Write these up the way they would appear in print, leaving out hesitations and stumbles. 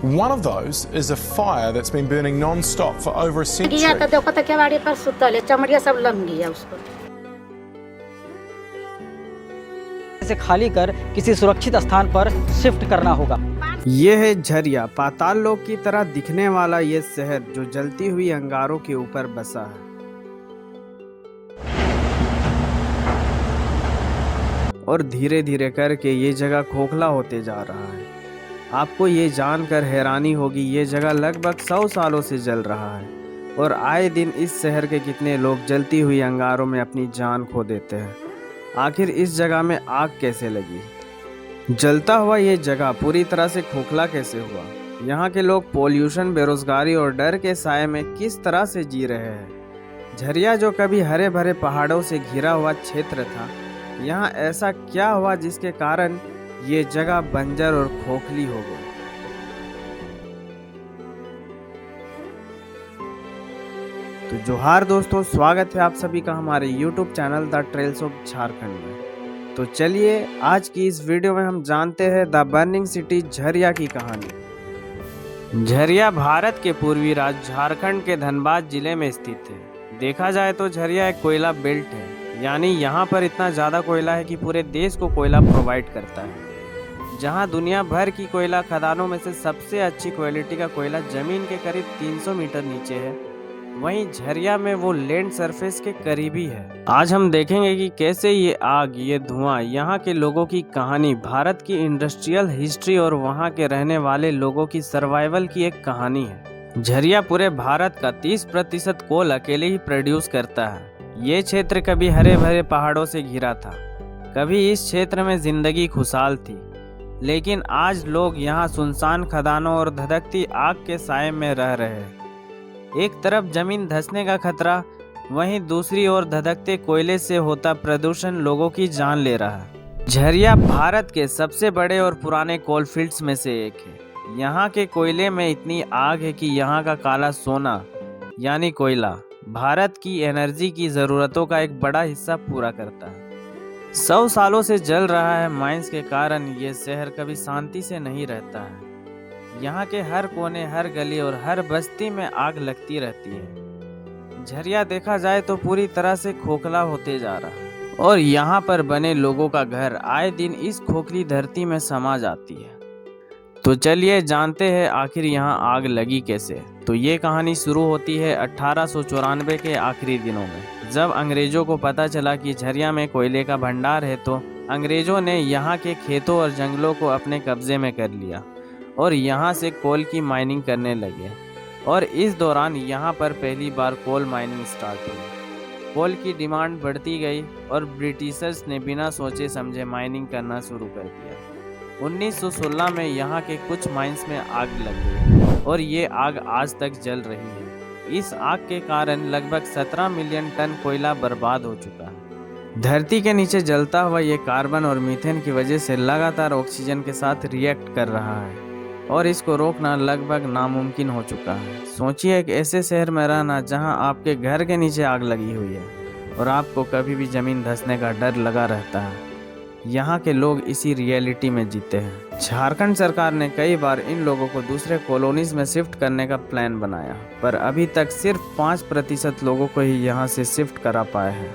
One of those is a fire that's been burning non-stop for over a century. गया तो देखो तो केवाड़ी पर सुतल है, चमड़िया सब लम गया उसको। इसे खाली कर किसी सुरक्षित स्थान पर शिफ्ट करना होगा। ये है झरिया, पाताल लोक की तरह दिखने वाला ये शहर जो जलती हुई अंगारों के ऊपर बसा है। और धीरे धीरे करके ये जगह खोखला होते जा रहा है। आपको ये जानकर हैरानी होगी, ये जगह लगभग 100 सालों से जल रहा है और आए दिन इस शहर के कितने लोग जलती हुई अंगारों में अपनी जान खो देते हैं। आखिर इस जगह में आग कैसे लगी? जलता हुआ ये जगह पूरी तरह से खोखला कैसे हुआ? यहाँ के लोग पोल्यूशन, बेरोजगारी और डर के साए में किस तरह से जी रहे हैं? झरिया जो कभी हरे भरे पहाड़ों से घिरा हुआ क्षेत्र था, यहाँ ऐसा क्या हुआ जिसके कारण ये जगह बंजर और खोखली हो गई? तो जोहार दोस्तों, स्वागत है आप सभी का हमारे YouTube channel the trails of Jharkhand में। तो चलिए आज की इस वीडियो में हम जानते हैं द बर्निंग सिटी झरिया की कहानी। झरिया भारत के पूर्वी राज्य झारखंड के धनबाद जिले में स्थित है। देखा जाए तो झरिया एक कोयला बेल्ट है, यानी यहाँ पर इतना ज़्यादा कोयला है कि पूरे देश को कोयला प्रोवाइड करता है। जहाँ दुनिया भर की कोयला खदानों में से सबसे अच्छी क्वालिटी का कोयला जमीन के करीब 300 मीटर नीचे है, वहीं झरिया में वो लैंड सरफेस के करीबी है। आज हम देखेंगे कि कैसे ये आग, ये धुआं, यहाँ के लोगों की कहानी, भारत की इंडस्ट्रियल हिस्ट्री और वहाँ के रहने वाले लोगों की सर्वाइवल की एक कहानी है। झरिया पूरे भारत का 30% कोल अकेले ही प्रोड्यूस करता है। ये क्षेत्र कभी हरे भरे पहाड़ों से घिरा था, कभी इस क्षेत्र में जिंदगी खुशहाल थी, लेकिन आज लोग यहाँ सुनसान खदानों और धधकती आग के साए में रह रहे हैं। एक तरफ जमीन धंसने का खतरा, वहीं दूसरी ओर धधकते कोयले से होता प्रदूषण लोगों की जान ले रहा है। झरिया भारत के सबसे बड़े और पुराने कोल फील्ड्स में से एक है। यहाँ के कोयले में इतनी आग है कि यहाँ का काला सोना यानी कोयला भारत की एनर्जी की ज़रूरतों का एक बड़ा हिस्सा पूरा करता है। 100 सालों से जल रहा है माइंस के कारण ये शहर कभी शांति से नहीं रहता है। यहाँ के हर कोने, हर गली और हर बस्ती में आग लगती रहती है। झरिया देखा जाए तो पूरी तरह से खोखला होते जा रहा है और यहाँ पर बने लोगों का घर आए दिन इस खोखली धरती में समा जाती है। तो चलिए जानते हैं आखिर यहाँ आग लगी कैसे। तो ये कहानी शुरू होती है 1894 के आखिरी दिनों में, जब अंग्रेजों को पता चला कि झरिया में कोयले का भंडार है, तो अंग्रेजों ने यहाँ के खेतों और जंगलों को अपने कब्जे में कर लिया और यहाँ से कोल की माइनिंग करने लगे। और इस दौरान यहाँ पर पहली बार कोल माइनिंग स्टार्ट हुई। कोल की डिमांड बढ़ती गई और ब्रिटिशर्स ने बिना सोचे समझे माइनिंग करना शुरू कर दिया। 1916 में यहाँ के कुछ माइंस में आग लग गई और ये आग आज तक जल रही है। इस आग के कारण लगभग 17 मिलियन टन कोयला बर्बाद हो चुका है। धरती के नीचे जलता हुआ ये कार्बन और मीथेन की वजह से लगातार ऑक्सीजन के साथ रिएक्ट कर रहा है और इसको रोकना लगभग नामुमकिन हो चुका है। सोचिए एक ऐसे शहर में रहना जहां आपके घर के नीचे आग लगी हुई है और आपको कभी भी जमीन धंसने का डर लगा रहता है। यहाँ के लोग इसी रियलिटी में जीते हैं। झारखंड सरकार ने कई बार इन लोगों को दूसरे कॉलोनीज में शिफ्ट करने का प्लान बनाया, पर अभी तक सिर्फ 5% लोगों को ही यहाँ से शिफ्ट करा पाए हैं।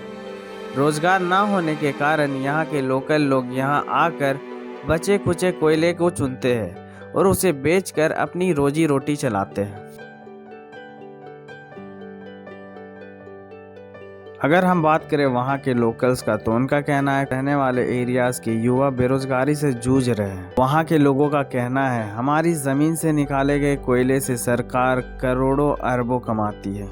रोजगार ना होने के कारण यहाँ के लोकल लोग यहाँ आकर बचे कुचे कोयले को चुनते हैं और उसे बेचकर अपनी रोजी रोटी चलाते हैं। अगर हम बात करें वहाँ के लोकल्स का, तो उनका कहना है रहने वाले एरियाज के युवा बेरोजगारी से जूझ रहे हैं। वहाँ के लोगों का कहना है हमारी जमीन से निकाले गए कोयले से सरकार करोड़ों अरबों कमाती है,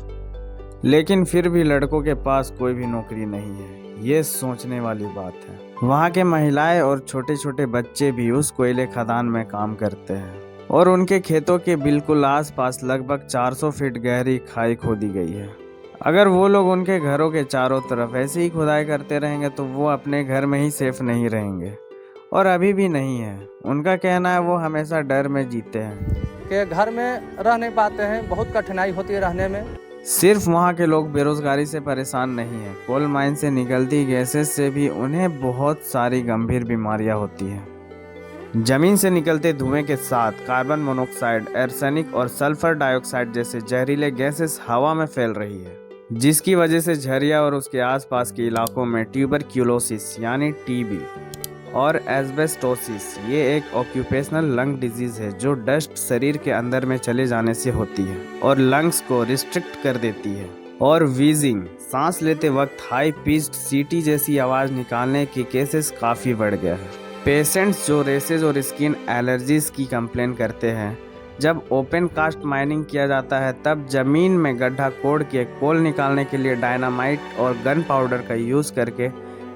लेकिन फिर भी लड़कों के पास कोई भी नौकरी नहीं है। ये सोचने वाली बात है। वहाँ के महिलाएं और छोटे छोटे बच्चे भी उस कोयले खदान में काम करते हैं और उनके खेतों के बिल्कुल आसपास लगभग 400 फीट गहरी खाई खोदी गई है। अगर वो लोग उनके घरों के चारों तरफ ऐसे ही खुदाई करते रहेंगे तो वो अपने घर में ही सेफ नहीं रहेंगे और अभी भी नहीं है। उनका कहना है वो हमेशा डर में जीते हैं कि घर में रह नहीं पाते हैं, बहुत कठिनाई होती है रहने में। सिर्फ वहाँ के लोग बेरोजगारी से परेशान नहीं हैं, कोल माइन से निकलती गैसेस से भी उन्हें बहुत सारी गंभीर बीमारियाँ होती हैं। जमीन से निकलते धुएं के साथ कार्बन मोनोऑक्साइड, आर्सेनिक और सल्फर डाइऑक्साइड जैसे जहरीले गैसेस हवा में फैल रही है, जिसकी वजह से झरिया और उसके आसपास के इलाकों में ट्यूबरक्यूलोसिस यानी टीबी और एस्बेस्टोसिस, ये एक ऑक्यूपेशनल लंग डिजीज है जो डस्ट शरीर के अंदर में चले जाने से होती है और लंग्स को रिस्ट्रिक्ट कर देती है। और वीजिंग, सांस लेते वक्त हाई पिच्ड सीटी जैसी आवाज़ निकालने के केसेस काफ़ी बढ़ गया है। पेशेंट्स जो रेसेस और स्किन एलर्जीज की कंप्लेन करते हैं, जब ओपन कास्ट माइनिंग किया जाता है तब जमीन में गड्ढा कोड़ के कोल निकालने के लिए डायनामाइट और गन पाउडर का यूज़ करके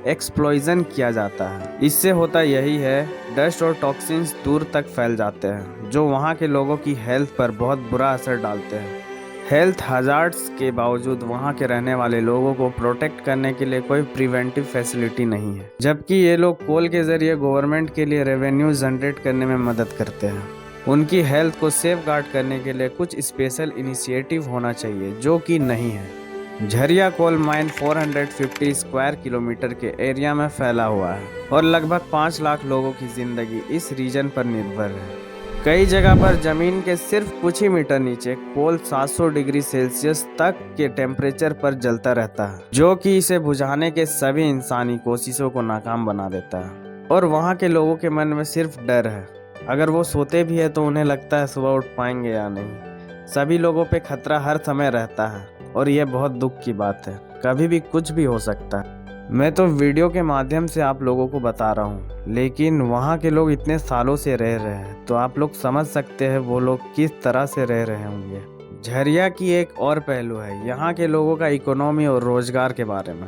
एक्सप्लोजन किया जाता है। इससे होता यही है, डस्ट और टॉक्सिन्स दूर तक फैल जाते हैं जो वहाँ के लोगों की हेल्थ पर बहुत बुरा असर डालते हैं। हेल्थ हजार्ड्स के बावजूद वहाँ के रहने वाले लोगों को प्रोटेक्ट करने के लिए कोई प्रिवेंटिव फैसिलिटी नहीं है, जबकि ये लोग कोल के जरिए गवर्नमेंट के लिए रेवेन्यू जनरेट करने में मदद करते हैं। उनकी हेल्थ को सेफ गार्ड करने के लिए कुछ स्पेशल इनिशिएटिव होना चाहिए, जो कि नहीं है। Jharia coal mine 450 square kilometre के एरिया में फैला हुआ है और लगभग 5 लाख लोगों की जिंदगी इस रीजन पर निर्भर है। कई जगह पर जमीन के सिर्फ कुछ ही मीटर नीचे कोल 700 डिग्री सेल्सियस तक के टेम्परेचर पर जलता रहता है, जो कि इसे बुझाने के सभी इंसानी कोशिशों को नाकाम बना देता है। और वहाँ के लोगों के मन में सिर्फ डर है, अगर वो सोते भी है तो उन्हें लगता है सुबह उठ पाएंगे या नहीं। सभी लोगों पे खतरा हर समय रहता है और यह बहुत दुख की बात है, कभी भी कुछ भी हो सकता है। मैं तो वीडियो के माध्यम से आप लोगों को बता रहा हूँ, लेकिन वहाँ के लोग इतने सालों से रह रहे हैं तो आप लोग समझ सकते हैं वो लोग किस तरह से रह रहे होंगे। झरिया की एक और पहलू है यहाँ के लोगों का इकोनॉमी और रोजगार के बारे में।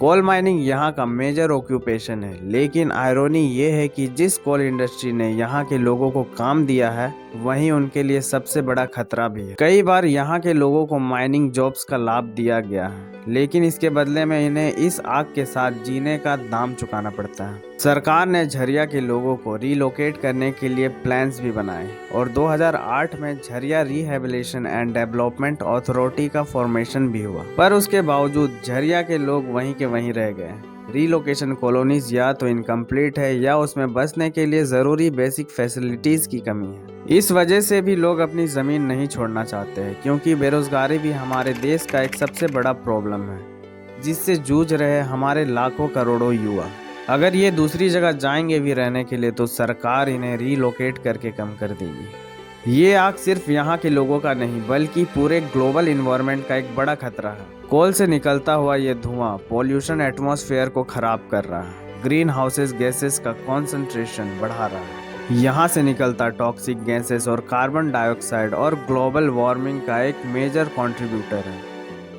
कोल माइनिंग यहाँ का मेजर ऑक्यूपेशन है, लेकिन आयरनी ये है कि जिस कोल इंडस्ट्री ने यहाँ के लोगों को काम दिया है वहीं उनके लिए सबसे बड़ा खतरा भी है। कई बार यहाँ के लोगों को माइनिंग जॉब्स का लाभ दिया गया है, लेकिन इसके बदले में इन्हें इस आग के साथ जीने का दाम चुकाना पड़ता है। सरकार ने झरिया के लोगों को रीलोकेट करने के लिए प्लान्स भी बनाए और 2008 में Jharia rehabilitation and development authority का फॉर्मेशन भी हुआ, पर उसके बावजूद झरिया के लोग वहीं के वहीं रह गए। रीलोकेशन कॉलोनीज या तो इनकम्प्लीट है या उसमें बसने के लिए ज़रूरी बेसिक फैसिलिटीज़ की कमी है। इस वजह से भी लोग अपनी ज़मीन नहीं छोड़ना चाहते हैं, क्योंकि बेरोज़गारी भी हमारे देश का एक सबसे बड़ा प्रॉब्लम है जिससे जूझ रहे हमारे लाखों करोड़ों युवा। अगर ये दूसरी जगह जाएंगे भी रहने के लिए तो सरकार इन्हें रीलोकेट करके कम कर देगी। ये आग सिर्फ यहाँ के लोगों का नहीं बल्कि पूरे ग्लोबल इन्वायरमेंट का एक बड़ा खतरा है। कोल से निकलता हुआ ये धुआं पॉल्यूशन एटमॉस्फेयर को खराब कर रहा है, ग्रीन हाउसेस गैसेस का कॉन्सेंट्रेशन बढ़ा रहा है। यहाँ से निकलता टॉक्सिक गैसेस और कार्बन डाइऑक्साइड और ग्लोबल वार्मिंग का एक मेजर कंट्रीब्यूटर है।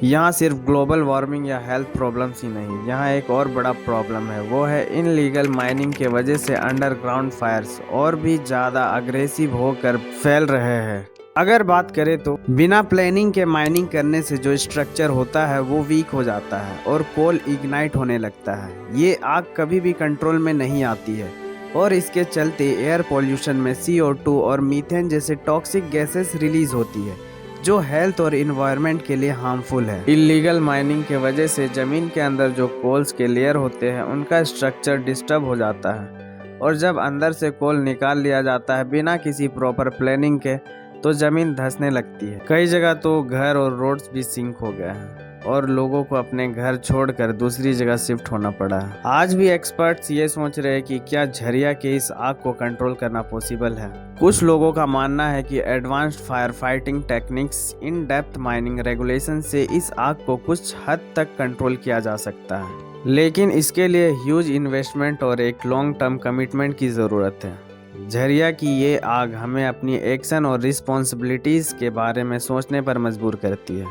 यहाँ सिर्फ ग्लोबल वार्मिंग या हेल्थ प्रॉब्लम्स ही नहीं, यहाँ एक और बड़ा प्रॉब्लम है, वो है इनलीगल माइनिंग के वजह से अंडरग्राउंड फायर्स और भी ज़्यादा अग्रेसिव होकर फैल रहे हैं। अगर बात करें तो बिना प्लानिंग के माइनिंग करने से जो स्ट्रक्चर होता है वो वीक हो जाता है और कोल इग्नाइट होने लगता है। ये आग कभी भी कंट्रोल में नहीं आती है और इसके चलते एयर पोल्यूशन में CO2 और मीथेन जैसे टॉक्सिक गैसेस रिलीज होती है, जो हेल्थ और इन्वायरमेंट के लिए हार्मफुल है। इलीगल माइनिंग के वजह से जमीन के अंदर जो कोल्स के लेयर होते हैं उनका स्ट्रक्चर डिस्टर्ब हो जाता है और जब अंदर से कोल निकाल लिया जाता है बिना किसी प्रॉपर प्लानिंग के तो जमीन धंसने लगती है। कई जगह तो घर और रोड्स भी सिंक हो गए हैं और लोगों को अपने घर छोड़कर दूसरी जगह शिफ्ट होना पड़ा है। आज भी एक्सपर्ट्स ये सोच रहे हैं कि क्या झरिया के इस आग को कंट्रोल करना पॉसिबल है। कुछ लोगों का मानना है कि advanced fire fighting techniques, in depth mining regulation से इस आग को कुछ हद तक कंट्रोल किया जा सकता है, लेकिन इसके लिए ह्यूज इन्वेस्टमेंट और एक लॉन्ग टर्म कमिटमेंट की ज़रूरत है। झरिया की ये आग हमें अपनी एक्शन और रिस्पॉन्सिबिलिटीज़ के बारे में सोचने पर मजबूर करती है।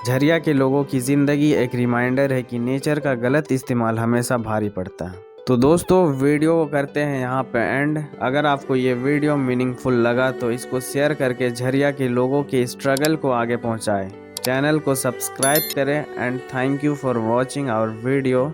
झरिया के लोगों की ज़िंदगी एक रिमाइंडर है कि नेचर का गलत इस्तेमाल हमेशा भारी पड़ता है। तो दोस्तों वीडियो को करते हैं यहाँ पे एंड। अगर आपको ये वीडियो मीनिंगफुल लगा तो इसको शेयर करके झरिया के लोगों के स्ट्रगल को आगे पहुँचाएं। चैनल को सब्सक्राइब करें and thank you for watching our video.